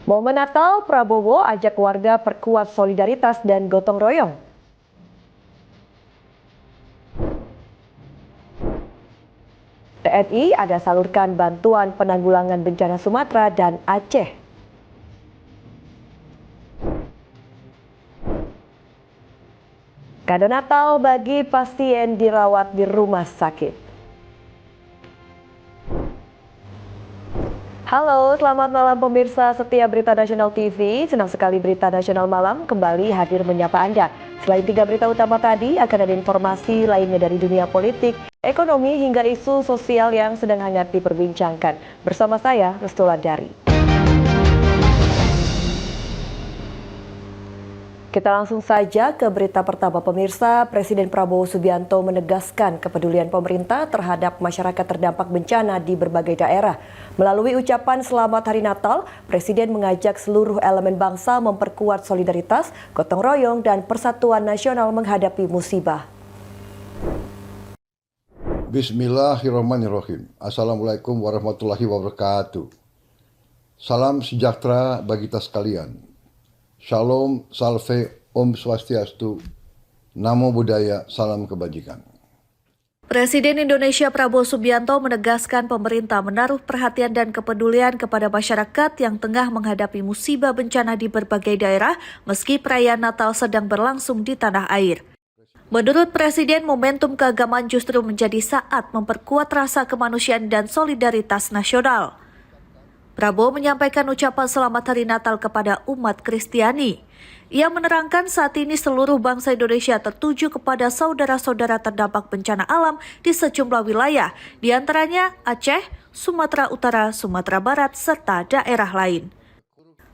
Momen Natal, Prabowo ajak warga perkuat solidaritas dan gotong royong. TNI ada salurkan bantuan penanggulangan bencana Sumatera dan Aceh. Kado Natal bagi pasien dirawat di rumah sakit. Halo, selamat malam pemirsa setia Berita Nasional TV. Senang sekali Berita Nasional Malam kembali hadir menyapa Anda. Selain 3 berita utama tadi, akan ada informasi lainnya dari dunia politik, ekonomi, hingga isu sosial yang sedang hangat diperbincangkan. Bersama saya, Restulandari. Kita langsung saja ke berita pertama pemirsa. Presiden Prabowo Subianto menegaskan kepedulian pemerintah terhadap masyarakat terdampak bencana di berbagai daerah. Melalui ucapan Selamat Hari Natal, Presiden mengajak seluruh elemen bangsa memperkuat solidaritas, gotong royong, dan persatuan nasional menghadapi musibah. Bismillahirrahmanirrahim. Assalamualaikum warahmatullahi wabarakatuh. Salam sejahtera bagi kita sekalian. Shalom, salve, Om Swastiastu, Namo Buddhaya, salam kebajikan. Presiden Indonesia Prabowo Subianto menegaskan pemerintah menaruh perhatian dan kepedulian kepada masyarakat yang tengah menghadapi musibah bencana di berbagai daerah meski perayaan Natal sedang berlangsung di tanah air. Menurut Presiden, momentum keagamaan justru menjadi saat memperkuat rasa kemanusiaan dan solidaritas nasional. Prabowo menyampaikan ucapan Selamat Hari Natal kepada umat Kristiani. Ia menerangkan saat ini seluruh bangsa Indonesia tertuju kepada saudara-saudara terdampak bencana alam di sejumlah wilayah, di antaranya Aceh, Sumatera Utara, Sumatera Barat, serta daerah lain.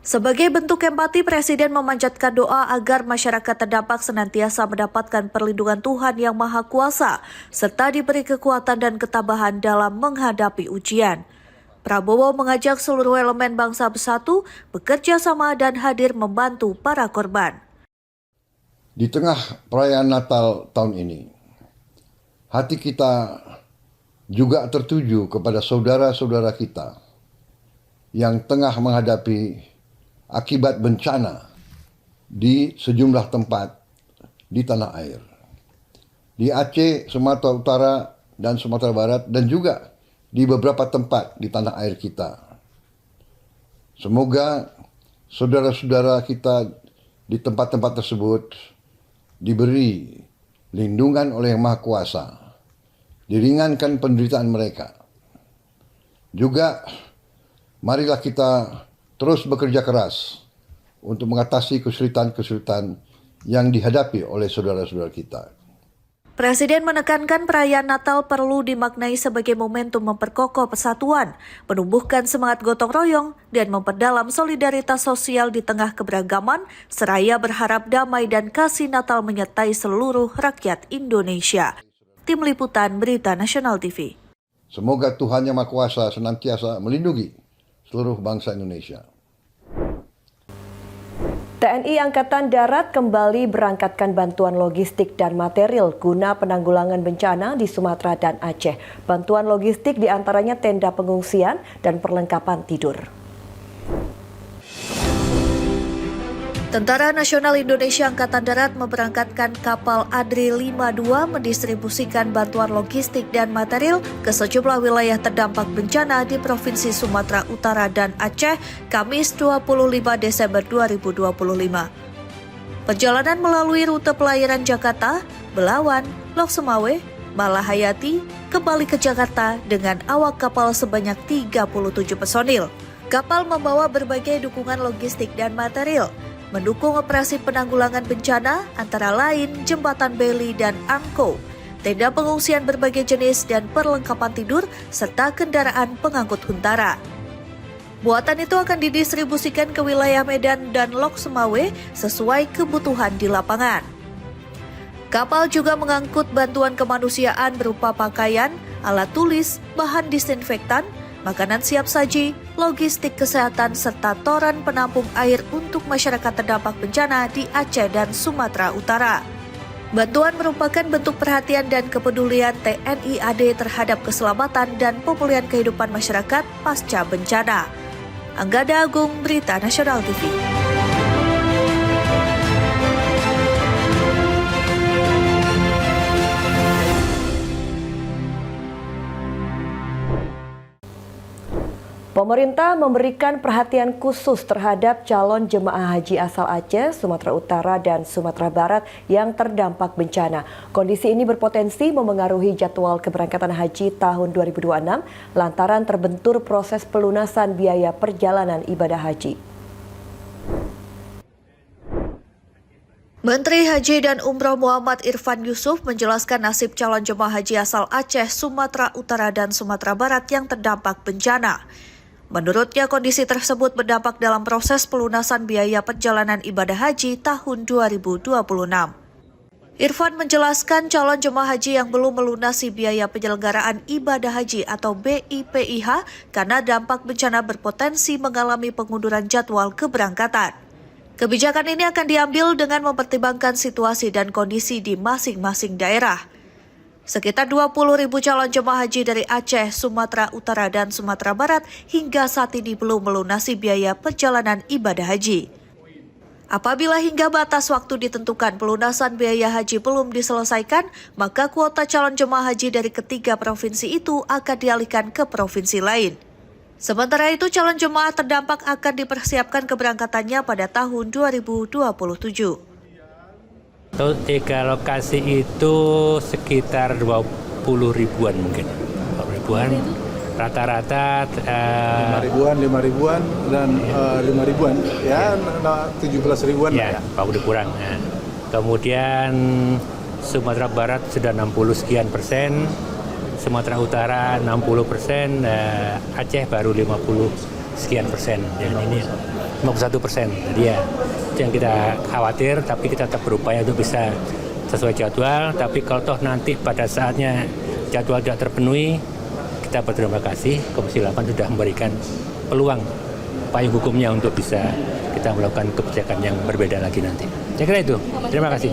Sebagai bentuk empati, Presiden memanjatkan doa agar masyarakat terdampak senantiasa mendapatkan perlindungan Tuhan Yang Maha Kuasa, serta diberi kekuatan dan ketabahan dalam menghadapi ujian. Prabowo mengajak seluruh elemen bangsa bersatu, bekerja sama dan hadir membantu para korban. Di tengah perayaan Natal tahun ini, hati kita juga tertuju kepada saudara-saudara kita yang tengah menghadapi akibat bencana di sejumlah tempat di tanah air. Di Aceh, Sumatera Utara, dan Sumatera Barat, dan juga di beberapa tempat di tanah air kita. Semoga saudara-saudara kita di tempat-tempat tersebut diberi lindungan oleh Yang Maha Kuasa, diringankan penderitaan mereka. Juga marilah kita terus bekerja keras untuk mengatasi kesulitan-kesulitan yang dihadapi oleh saudara-saudara kita. Presiden menekankan perayaan Natal perlu dimaknai sebagai momentum memperkokoh persatuan, menumbuhkan semangat gotong royong, dan memperdalam solidaritas sosial di tengah keberagaman, seraya berharap damai dan kasih Natal menyertai seluruh rakyat Indonesia. Tim Liputan Berita Nasional TV. Semoga Tuhan Yang Maha Kuasa senantiasa melindungi seluruh bangsa Indonesia. TNI Angkatan Darat kembali berangkatkan bantuan logistik dan material guna penanggulangan bencana di Sumatera dan Aceh. Bantuan logistik diantaranya tenda pengungsian dan perlengkapan tidur. Tentara Nasional Indonesia Angkatan Darat memberangkatkan kapal ADRI 52 mendistribusikan bantuan logistik dan material ke sejumlah wilayah terdampak bencana di Provinsi Sumatera Utara dan Aceh, Kamis 25 Desember 2025. Perjalanan melalui rute pelayaran Jakarta, Belawan, Lok Semawe, Malahayati, kembali ke Jakarta dengan awak kapal sebanyak 37 personil. Kapal membawa berbagai dukungan logistik dan material, mendukung operasi penanggulangan bencana antara lain jembatan Beli dan Angko, tenda pengungsian berbagai jenis dan perlengkapan tidur, serta kendaraan pengangkut huntara. Buatan itu akan didistribusikan ke wilayah Medan dan Lok Semawe sesuai kebutuhan di lapangan. Kapal juga mengangkut bantuan kemanusiaan berupa pakaian, alat tulis, bahan disinfektan, makanan siap saji, logistik kesehatan, serta toran penampung air untuk masyarakat terdampak bencana di Aceh dan Sumatera Utara. Bantuan merupakan bentuk perhatian dan kepedulian TNI AD terhadap keselamatan dan pemulihan kehidupan masyarakat pasca bencana. Anggada Agung, Berita Nasional TV. Pemerintah memberikan perhatian khusus terhadap calon jemaah haji asal Aceh, Sumatera Utara, dan Sumatera Barat yang terdampak bencana. Kondisi ini berpotensi memengaruhi jadwal keberangkatan haji tahun 2026 lantaran terbentur proses pelunasan biaya perjalanan ibadah haji. Menteri Haji dan Umroh Muhammad Irfan Yusuf menjelaskan nasib calon jemaah haji asal Aceh, Sumatera Utara, dan Sumatera Barat yang terdampak bencana. Menurutnya, kondisi tersebut berdampak dalam proses pelunasan biaya perjalanan ibadah haji tahun 2026. Irfan menjelaskan calon jemaah haji yang belum melunasi biaya penyelenggaraan ibadah haji atau BIPIH karena dampak bencana berpotensi mengalami pengunduran jadwal keberangkatan. Kebijakan ini akan diambil dengan mempertimbangkan situasi dan kondisi di masing-masing daerah. Sekitar 20.000 calon jemaah haji dari Aceh, Sumatera Utara, dan Sumatera Barat hingga saat ini belum melunasi biaya perjalanan ibadah haji. Apabila hingga batas waktu ditentukan pelunasan biaya haji belum diselesaikan, maka kuota calon jemaah haji dari ketiga provinsi itu akan dialihkan ke provinsi lain. Sementara itu, calon jemaah terdampak akan dipersiapkan keberangkatannya pada tahun 2027. Untuk 3 lokasi itu sekitar 20 ribuan mungkin. 20 ribuan. Rata-rata 5 ribuan, dan 5 ribuan. Ya, 17 ribuan. Ya, Pak udah kurang. Ya. Kemudian Sumatera Barat sudah 60 sekian persen, Sumatera Utara 60%, Aceh baru 50 sekian persen. Dan ini 51%. Jadi ya, itu yang kita khawatir, tapi kita tetap berupaya untuk bisa sesuai jadwal. Tapi kalau toh nanti pada saatnya jadwal tidak terpenuhi, kita berterima kasih Komisi 8 sudah memberikan peluang payung hukumnya untuk bisa kita melakukan kebijakan yang berbeda lagi nanti. Saya kira itu. Terima kasih.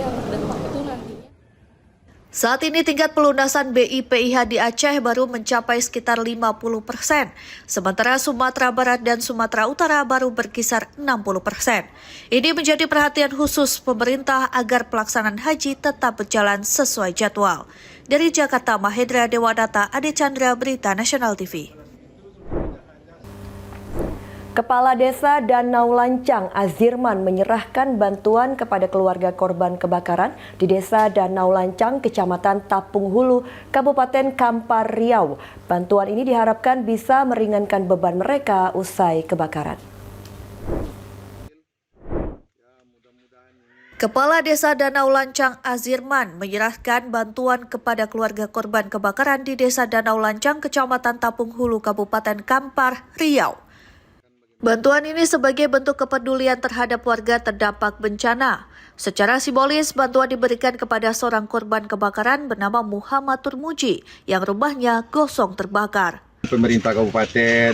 Saat ini tingkat pelunasan BIPIH di Aceh baru mencapai sekitar 50%, sementara Sumatera Barat dan Sumatera Utara baru berkisar 60%. Ini menjadi perhatian khusus pemerintah agar pelaksanaan haji tetap berjalan sesuai jadwal. Dari Jakarta, Mahendra Dewanata, Ade Chandra, Berita Nasional TV. Kepala Desa Danau Lancang Azirman menyerahkan bantuan kepada keluarga korban kebakaran di Desa Danau Lancang, Kecamatan Tapung Hulu, Kabupaten Kampar Riau. Bantuan ini diharapkan bisa meringankan beban mereka usai kebakaran. Kepala Desa Danau Lancang Azirman menyerahkan bantuan kepada keluarga korban kebakaran di Desa Danau Lancang, Kecamatan Tapung Hulu, Kabupaten Kampar Riau. Bantuan ini sebagai bentuk kepedulian terhadap warga terdampak bencana. Secara simbolis, bantuan diberikan kepada seorang korban kebakaran bernama Muhammad Turmuji yang rumahnya gosong terbakar. Pemerintah kabupaten,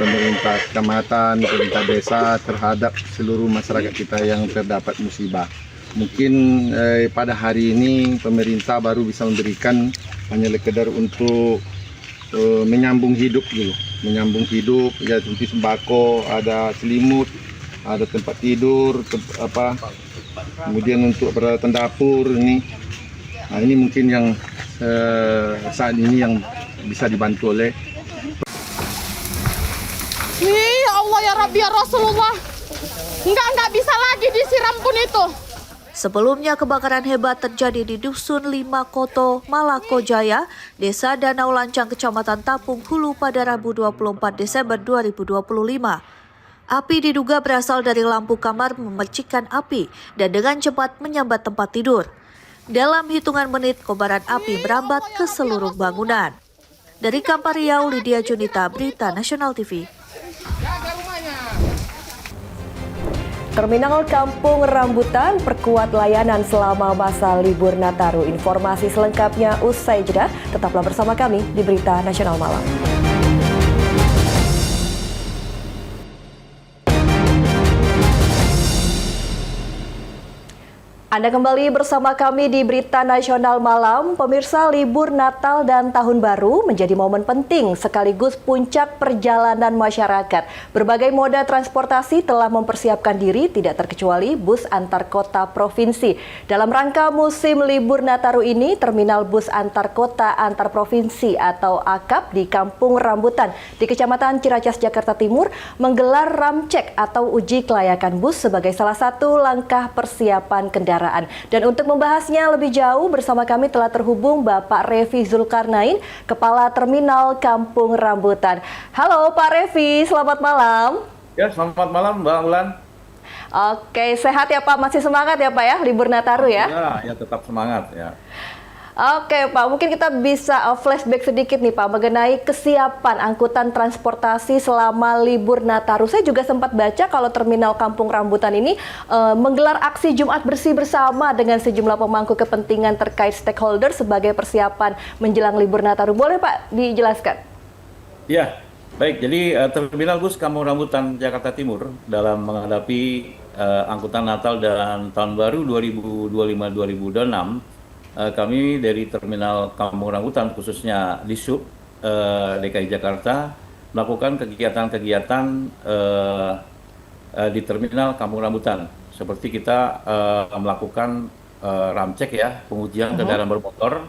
pemerintah kecamatan, pemerintah desa terhadap seluruh masyarakat kita yang terdapat musibah. Mungkin pada hari ini pemerintah baru bisa memberikan hanya sekedar untuk menyambung hidup dulu. Menyambung hidup, ya seperti sembako, ada selimut, ada tempat tidur, kemudian untuk peralatan dapur ini. Nah, ini mungkin yang saat ini yang bisa dibantu oleh. Ya Allah ya Rabbi ya Rasulullah, nggak bisa lagi disiram pun itu. Sebelumnya kebakaran hebat terjadi di Dusun 5 Koto, Malako Jaya, Desa Danau Lancang, Kecamatan Tapung Hulu pada Rabu 24 Desember 2025. Api diduga berasal dari lampu kamar memercikkan api dan dengan cepat menyambat tempat tidur. Dalam hitungan menit, kobaran api merambat ke seluruh bangunan. Dari Kampar Riau, Lydia Junita, Berita Nasional TV. Terminal Kampung Rambutan perkuat layanan selama masa libur Nataru. Informasi selengkapnya usai jeda. Tetaplah bersama kami di Berita Nasional Malam. Anda kembali bersama kami di Berita Nasional Malam. Pemirsa, libur Natal dan Tahun Baru menjadi momen penting sekaligus puncak perjalanan masyarakat. Berbagai moda transportasi telah mempersiapkan diri, tidak terkecuali bus antar kota provinsi. Dalam rangka musim libur Nataru ini, terminal bus antar kota antar provinsi atau AKAP di Kampung Rambutan di Kecamatan Ciracas, Jakarta Timur menggelar ramcek atau uji kelayakan bus sebagai salah satu langkah persiapan kendaraan. Dan untuk membahasnya lebih jauh bersama kami telah terhubung Bapak Revi Zulkarnain, Kepala Terminal Kampung Rambutan. Halo Pak Revi, selamat malam. Ya, selamat malam Mbak Ulan. Oke, sehat ya Pak? Masih semangat ya Pak ya, libur Nataru ya? Ya tetap semangat ya. Oke Pak, mungkin kita bisa flashback sedikit nih Pak mengenai kesiapan angkutan transportasi selama libur Nataru. Saya juga sempat baca kalau Terminal Kampung Rambutan ini menggelar aksi Jumat Bersih bersama dengan sejumlah pemangku kepentingan terkait stakeholder sebagai persiapan menjelang libur Nataru. Boleh Pak dijelaskan? Ya, baik. Jadi Terminal Bus Kampung Rambutan Jakarta Timur dalam menghadapi angkutan Natal dan Tahun Baru 2025-2026, kami dari Terminal Kampung Rambutan, khususnya di Sub DKI Jakarta, melakukan kegiatan-kegiatan di Terminal Kampung Rambutan. Seperti kita melakukan ramcek ya, pengujian kendaraan bermotor,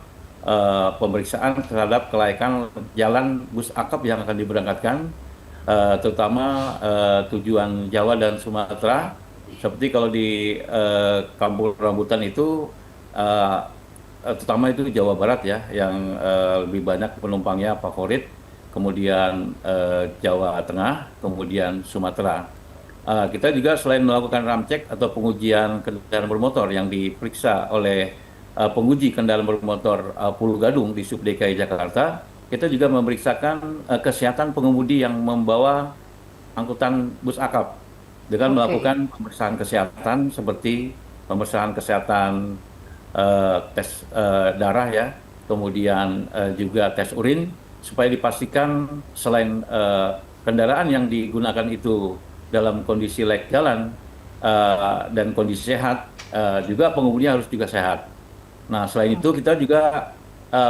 pemeriksaan terhadap kelayakan jalan bus AKAP yang akan diberangkatkan, terutama tujuan Jawa dan Sumatera. Seperti kalau di Kampung Rambutan itu terutama itu Jawa Barat ya, yang lebih banyak penumpangnya favorit, kemudian Jawa Tengah, kemudian Sumatera. Kita juga selain melakukan ramcek atau pengujian kendaraan bermotor yang diperiksa oleh penguji kendaraan bermotor Pulau Gadung di Sub DKI Jakarta, kita juga memeriksakan kesehatan pengemudi yang membawa angkutan bus AKAP dengan melakukan pemeriksaan kesehatan seperti pemeriksaan kesehatan tes darah ya, kemudian juga tes urin, supaya dipastikan selain kendaraan yang digunakan itu dalam kondisi layak jalan dan kondisi sehat, juga pengemudinya harus juga sehat. Nah, selain itu kita juga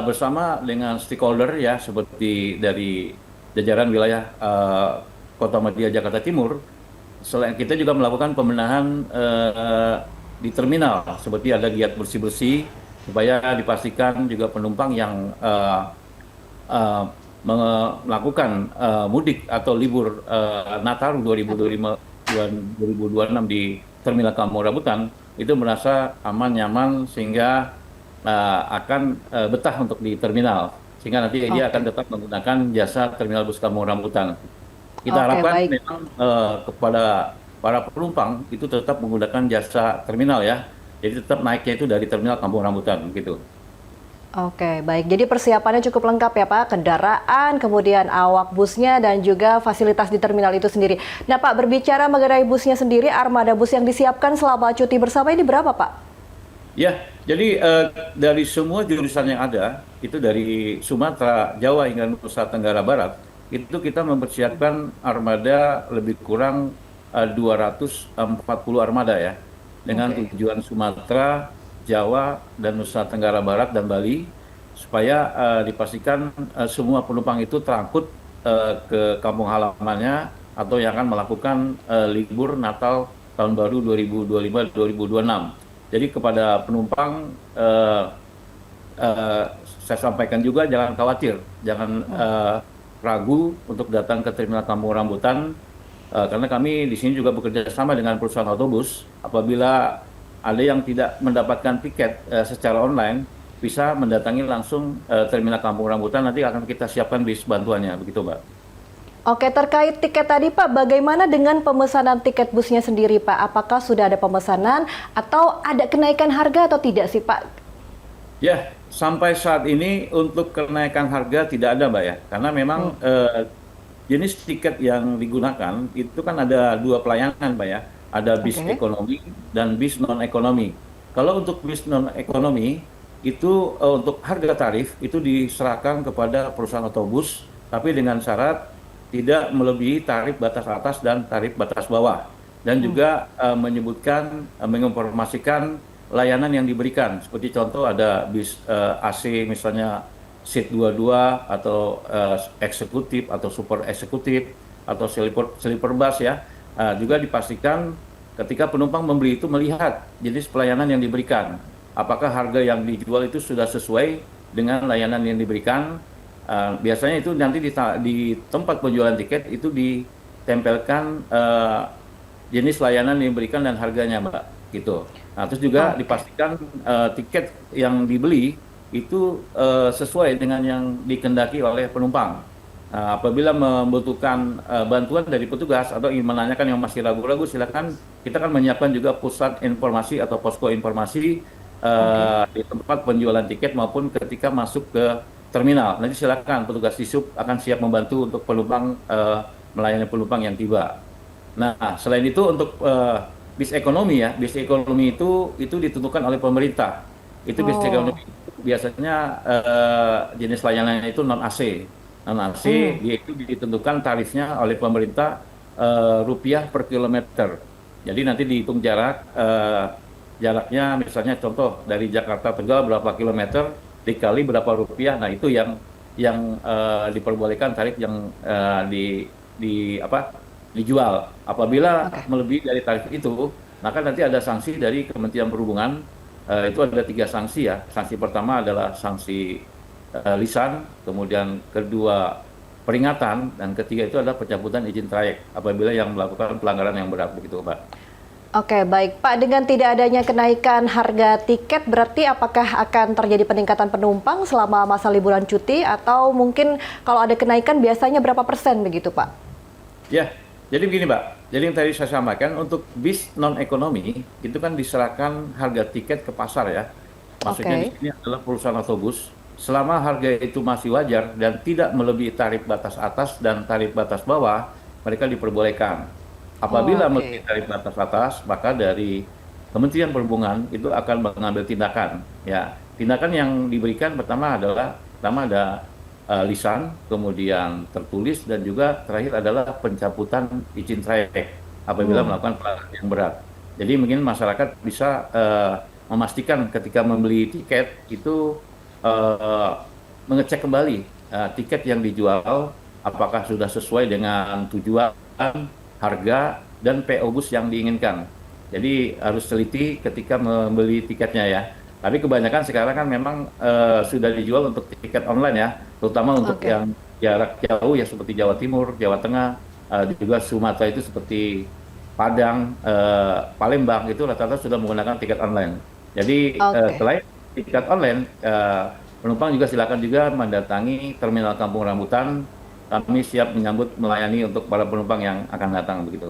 bersama dengan stakeholder ya, seperti dari jajaran wilayah Kota Madia Jakarta Timur, selain kita juga melakukan pembenahan di terminal, seperti ada giat bersih-bersih supaya dipastikan juga penumpang yang melakukan mudik atau libur Nataru 2026 di Terminal Kampung Rambutan itu merasa aman, nyaman, sehingga akan betah untuk di terminal, sehingga nanti dia akan tetap menggunakan jasa Terminal Bus Kampung Rambutan. Kita harapkan memang kepada para penumpang itu tetap menggunakan jasa terminal ya. Jadi tetap naiknya itu dari Terminal Kampung Rambutan gitu. Oke, baik. Jadi persiapannya cukup lengkap ya Pak, kendaraan, kemudian awak busnya dan juga fasilitas di terminal itu sendiri. Nah Pak, berbicara mengenai busnya sendiri, armada bus yang disiapkan selama cuti bersama ini berapa Pak? Ya, jadi dari semua jurusan yang ada, itu dari Sumatera, Jawa hingga Nusa Tenggara Barat, itu kita mempersiapkan armada lebih kurang 240 armada ya, dengan tujuan Sumatera, Jawa, dan Nusa Tenggara Barat dan Bali, supaya dipastikan semua penumpang itu terangkut ke kampung halamannya atau yang akan melakukan libur Natal Tahun Baru 2025-2026. Jadi kepada penumpang saya sampaikan juga jangan khawatir, jangan ragu untuk datang ke Terminal Kampung Rambutan. Karena kami di sini juga bekerja sama dengan perusahaan otobus. Apabila ada yang tidak mendapatkan tiket secara online, bisa mendatangi langsung Terminal Kampung Rambutan. Nanti akan kita siapkan bis bantuannya, begitu Mbak. Oke, terkait tiket tadi Pak, bagaimana dengan pemesanan tiket busnya sendiri Pak? Apakah sudah ada pemesanan atau ada kenaikan harga atau tidak sih Pak? Ya, sampai saat ini untuk kenaikan harga tidak ada Mbak ya. Karena memang jenis tiket yang digunakan itu kan ada dua pelayanan Pak ya, ada bis ekonomi dan bis non ekonomi. Kalau untuk bis non ekonomi itu untuk harga tarif itu diserahkan kepada perusahaan otobus, tapi dengan syarat tidak melebihi tarif batas atas dan tarif batas bawah, dan juga menyebutkan, menginformasikan layanan yang diberikan. Seperti contoh ada bis AC misalnya seat 22 atau eksekutif atau super eksekutif atau sleeper bus ya. Juga dipastikan ketika penumpang membeli itu melihat jenis pelayanan yang diberikan. Apakah harga yang dijual itu sudah sesuai dengan layanan yang diberikan. Biasanya itu nanti di tempat penjualan tiket itu ditempelkan jenis layanan yang diberikan dan harganya, Mbak, gitu. Nah, terus juga dipastikan tiket yang dibeli itu sesuai dengan yang dikehendaki oleh penumpang. Apabila membutuhkan bantuan dari petugas atau ingin menanyakan yang masih ragu-ragu, silakan, kita kan menyiapkan juga pusat informasi atau posko informasi di tempat penjualan tiket maupun ketika masuk ke terminal. Nanti silakan petugas Disub akan siap membantu untuk penumpang melayani penumpang yang tiba. Nah, selain itu untuk bis ekonomi ya, bis ekonomi itu ditentukan oleh pemerintah. Itu bis ekonomi biasanya jenis layanannya itu non AC. Non AC dia itu ditentukan tarifnya oleh pemerintah rupiah per kilometer. Jadi nanti dihitung jaraknya misalnya contoh dari Jakarta Tegal berapa kilometer dikali berapa rupiah. Nah, itu yang diperbolehkan tarif yang dijual. Apabila melebihi dari tarif itu, maka nanti ada sanksi dari Kementerian Perhubungan. Itu ada 3 sanksi ya. Sanksi pertama adalah sanksi lisan, kemudian kedua peringatan, dan ketiga itu adalah pencabutan izin trayek apabila yang melakukan pelanggaran yang berat, begitu, Pak. Oke, baik Pak. Dengan tidak adanya kenaikan harga tiket, berarti apakah akan terjadi peningkatan penumpang selama masa liburan cuti, atau mungkin kalau ada kenaikan biasanya berapa persen begitu, Pak? Ya, jadi begini, Pak. Jadi yang tadi saya sampaikan, untuk bis non-ekonomi itu kan diserahkan harga tiket ke pasar ya. Maksudnya di sini adalah perusahaan otobus. Selama harga itu masih wajar dan tidak melebihi tarif batas atas dan tarif batas bawah, mereka diperbolehkan. Apabila melebihi tarif batas atas, maka dari Kementerian Perhubungan itu akan mengambil tindakan. Ya, tindakan yang diberikan pertama ada lisan, kemudian tertulis, dan juga terakhir adalah pencabutan izin trayek apabila melakukan pelanggaran yang berat. Jadi mungkin masyarakat bisa memastikan ketika membeli tiket itu mengecek kembali tiket yang dijual apakah sudah sesuai dengan tujuan, harga, dan PO bus yang diinginkan. Jadi harus teliti ketika membeli tiketnya ya. Tapi kebanyakan sekarang kan memang sudah dijual untuk tiket online ya, terutama untuk yang jarak jauh ya seperti Jawa Timur, Jawa Tengah, juga Sumatera itu seperti Padang, Palembang itu rata-rata sudah menggunakan tiket online. Jadi selain tiket online, penumpang juga silakan juga mendatangi Terminal Kampung Rambutan. Kami siap menyambut melayani untuk para penumpang yang akan datang begitu.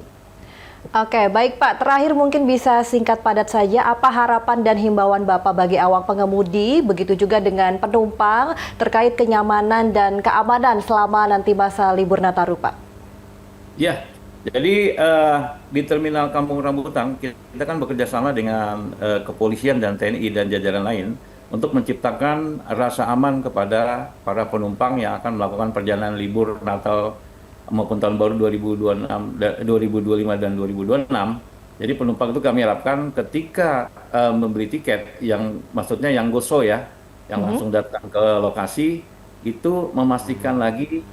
Oke, baik Pak. Terakhir mungkin bisa singkat padat saja, apa harapan dan himbauan Bapak bagi awak pengemudi, begitu juga dengan penumpang terkait kenyamanan dan keamanan selama nanti masa libur Nataru, Pak? Ya, jadi di Terminal Kampung Rambutan kita kan bekerja sama dengan kepolisian dan TNI dan jajaran lain untuk menciptakan rasa aman kepada para penumpang yang akan melakukan perjalanan libur Natal maupun tahun baru 2025 dan 2026. Jadi penumpang itu kami harapkan ketika membeli tiket, yang maksudnya yang GoSo ya, yang langsung datang ke lokasi, itu memastikan lagi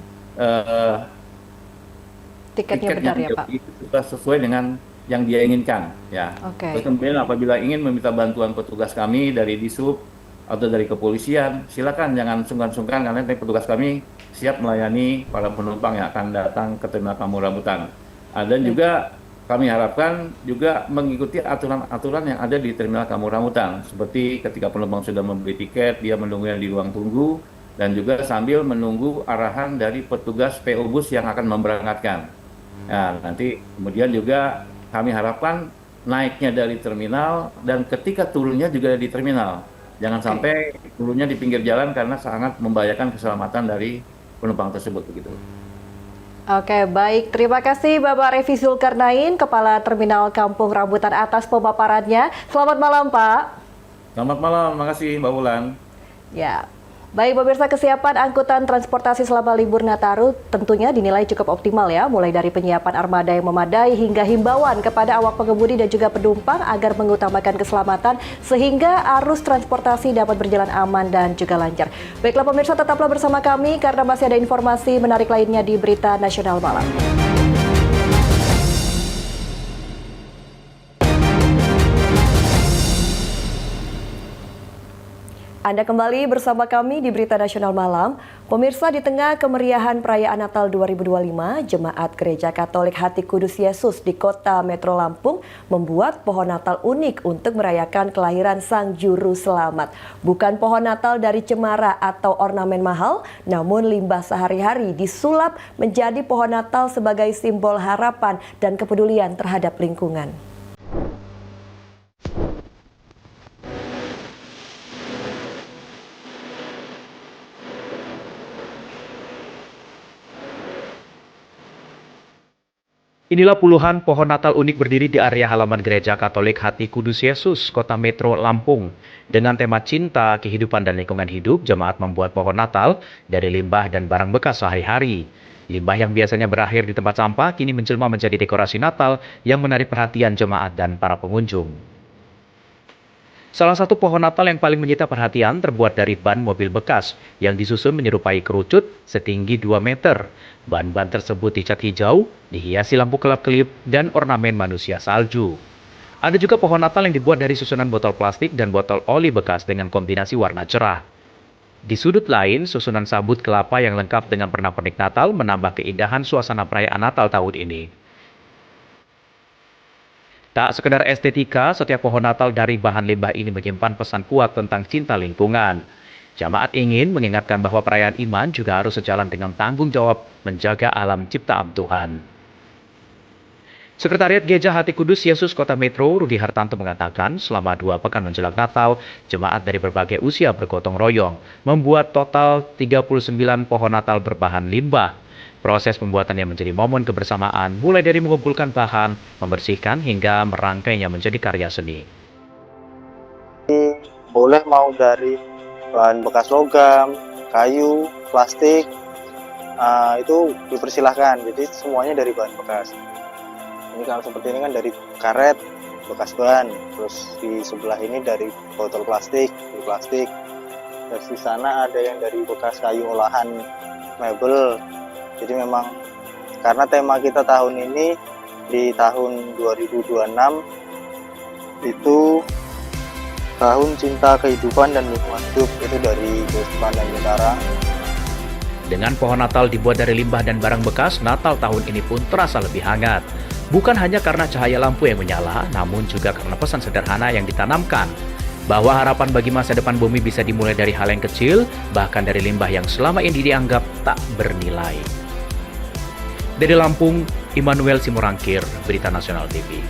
tiketnya benar ya Pak? Itu sudah sesuai dengan yang dia inginkan ya. Terus kemudian apabila ingin meminta bantuan petugas kami dari Disub atau dari kepolisian, silakan jangan sungkan-sungkan karena petugas kami siap melayani para penumpang yang akan datang ke Terminal Kampung Rambutan. Dan juga kami harapkan juga mengikuti aturan-aturan yang ada di Terminal Kampung Rambutan, seperti ketika penumpang sudah membeli tiket, dia menunggunya di ruang tunggu, dan juga sambil menunggu arahan dari petugas PO bus yang akan memberangkatkan. Nah, nanti kemudian juga kami harapkan naiknya dari terminal dan ketika turunnya juga di terminal. Jangan sampai turunnya di pinggir jalan karena sangat membahayakan keselamatan dari penumpang tersebut begitu. Oke, baik. Terima kasih Bapak Revi Zulkarnain, Kepala Terminal Kampung Rambutan atas pemaparannya. Selamat malam, Pak. Selamat malam, makasih Mbak Wulan. Ya. Baik pemirsa, kesiapan angkutan transportasi selama libur Nataru tentunya dinilai cukup optimal ya, mulai dari penyiapan armada yang memadai hingga himbauan kepada awak pengemudi dan juga penumpang agar mengutamakan keselamatan sehingga arus transportasi dapat berjalan aman dan juga lancar. Baiklah pemirsa, tetaplah bersama kami karena masih ada informasi menarik lainnya di Berita Nasional Malam. Anda kembali bersama kami di Berita Nasional Malam. Pemirsa, di tengah kemeriahan perayaan Natal 2025, Jemaat Gereja Katolik Hati Kudus Yesus di Kota Metro Lampung membuat pohon Natal unik untuk merayakan kelahiran Sang Juru Selamat. Bukan pohon Natal dari cemara atau ornamen mahal, namun limbah sehari-hari disulap menjadi pohon Natal sebagai simbol harapan dan kepedulian terhadap lingkungan. Inilah puluhan pohon Natal unik berdiri di area halaman Gereja Katolik Hati Kudus Yesus, Kota Metro Lampung. Dengan tema cinta, kehidupan, dan lingkungan hidup, jemaat membuat pohon Natal dari limbah dan barang bekas sehari-hari. Limbah yang biasanya berakhir di tempat sampah kini menjelma menjadi dekorasi Natal yang menarik perhatian jemaat dan para pengunjung. Salah satu pohon Natal yang paling menyita perhatian terbuat dari ban mobil bekas yang disusun menyerupai kerucut setinggi 2 meter. Ban-ban tersebut dicat hijau, dihiasi lampu kelap-kelip, dan ornamen manusia salju. Ada juga pohon Natal yang dibuat dari susunan botol plastik dan botol oli bekas dengan kombinasi warna cerah. Di sudut lain, susunan sabut kelapa yang lengkap dengan pernak-pernik Natal menambah keindahan suasana perayaan Natal tahun ini. Tak sekedar estetika, setiap pohon Natal dari bahan limbah ini menyimpan pesan kuat tentang cinta lingkungan. Jamaat ingin mengingatkan bahwa perayaan iman juga harus sejalan dengan tanggung jawab menjaga alam ciptaan Tuhan. Sekretariat Gereja Hati Kudus Yesus Kota Metro, Rudi Hartanto mengatakan selama 2 pekan menjelang Natal, jemaat dari berbagai usia bergotong royong membuat total 39 pohon Natal berbahan limbah. Proses pembuatannya menjadi momen kebersamaan, mulai dari mengumpulkan bahan, membersihkan, hingga merangkainya menjadi karya seni. Boleh mau dari bahan bekas logam, kayu, plastik, itu dipersilahkan. Jadi semuanya dari bahan bekas. Ini kalau seperti ini kan dari karet, bekas ban. Terus di sebelah ini dari botol plastik, plastik. Terus di sana ada yang dari bekas kayu olahan mebel. Jadi memang karena tema kita tahun ini di tahun 2026 itu tahun cinta kehidupan dan lingkungan hidup, itu dari Sudut Pandang Utara. Dengan pohon Natal dibuat dari limbah dan barang bekas, Natal tahun ini pun terasa lebih hangat. Bukan hanya karena cahaya lampu yang menyala, namun juga karena pesan sederhana yang ditanamkan. Bahwa harapan bagi masa depan bumi bisa dimulai dari hal yang kecil, bahkan dari limbah yang selama ini dianggap tak bernilai. Dari Lampung, Immanuel Simorangkir, Berita Nasional TV.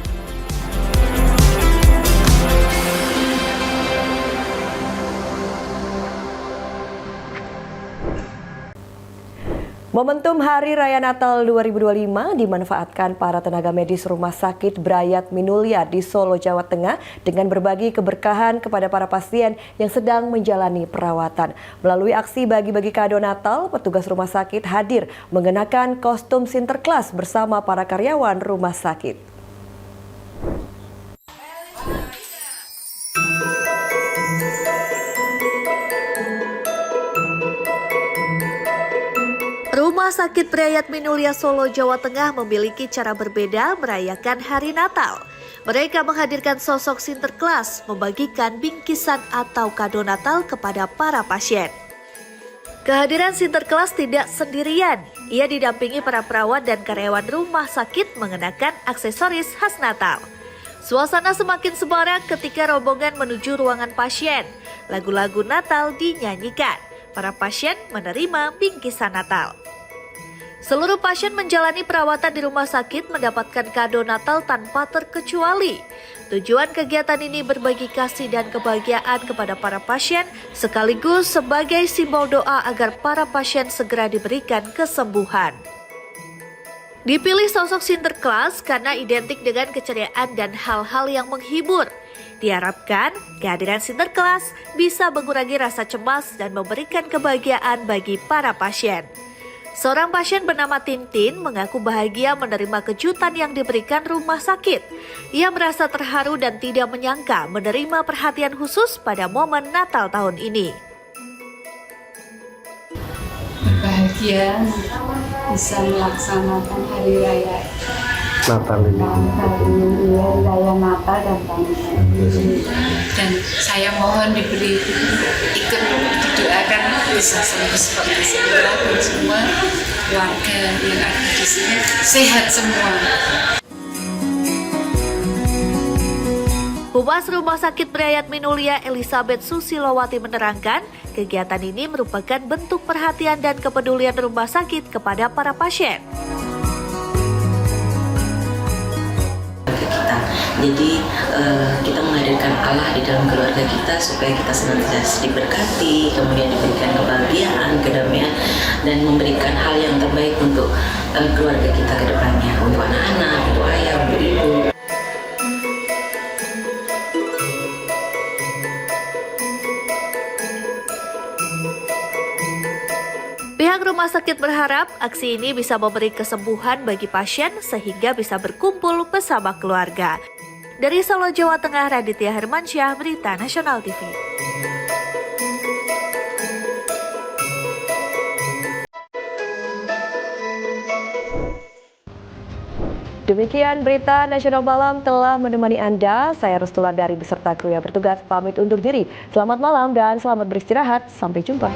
Momentum Hari Raya Natal 2025 dimanfaatkan para tenaga medis Rumah Sakit Brayat Minulya di Solo, Jawa Tengah dengan berbagi keberkahan kepada para pasien yang sedang menjalani perawatan. Melalui aksi bagi-bagi kado Natal, petugas rumah sakit hadir mengenakan kostum Sinterklas bersama para karyawan rumah sakit. Rumah Sakit Brayat Minulya Solo, Jawa Tengah memiliki cara berbeda merayakan Hari Natal. Mereka menghadirkan sosok Sinterklas, membagikan bingkisan atau kado Natal kepada para pasien. Kehadiran Sinterklas tidak sendirian. Ia didampingi para perawat dan karyawan rumah sakit mengenakan aksesoris khas Natal. Suasana semakin semarak ketika rombongan menuju ruangan pasien. Lagu-lagu Natal dinyanyikan. Para pasien menerima bingkisan Natal. Seluruh pasien menjalani perawatan di rumah sakit mendapatkan kado Natal tanpa terkecuali. Tujuan kegiatan ini berbagi kasih dan kebahagiaan kepada para pasien sekaligus sebagai simbol doa agar para pasien segera diberikan kesembuhan. Dipilih sosok Sinterklas karena identik dengan keceriaan dan hal-hal yang menghibur. Diharapkan kehadiran Sinterklas bisa mengurangi rasa cemas dan memberikan kebahagiaan bagi para pasien. Seorang pasien bernama Tintin mengaku bahagia menerima kejutan yang diberikan rumah sakit. Ia merasa terharu dan tidak menyangka menerima perhatian khusus pada momen Natal tahun ini. Berbahagia bisa melaksanakan hari raya Natal ini. Iya, raya Natal dan tahun baru. Dan saya mohon diberi ikut didoakan bisa sembuh seperti semula dan semua warga yang ada di sini sehat semua. Humas Rumah Sakit Brayat Minulia Elizabeth Susilowati menerangkan, kegiatan ini merupakan bentuk perhatian dan kepedulian rumah sakit kepada para pasien. Jadi kita menghadirkan Allah di dalam keluarga kita supaya kita senantiasa diberkati, kemudian diberikan kebahagiaan, kedamaian, dan memberikan hal yang terbaik untuk keluarga kita ke depannya, untuk anak-anak, untuk ayah, untuk ibu. Pihak rumah sakit berharap aksi ini bisa memberi kesembuhan bagi pasien sehingga bisa berkumpul bersama keluarga. Dari Solo, Jawa Tengah, Raditya Hermansyah, Berita Nasional TV. Demikian Berita Nasional Malam telah menemani Anda. Saya Rustula dari beserta kru yang bertugas pamit undur diri. Selamat malam dan selamat beristirahat. Sampai jumpa.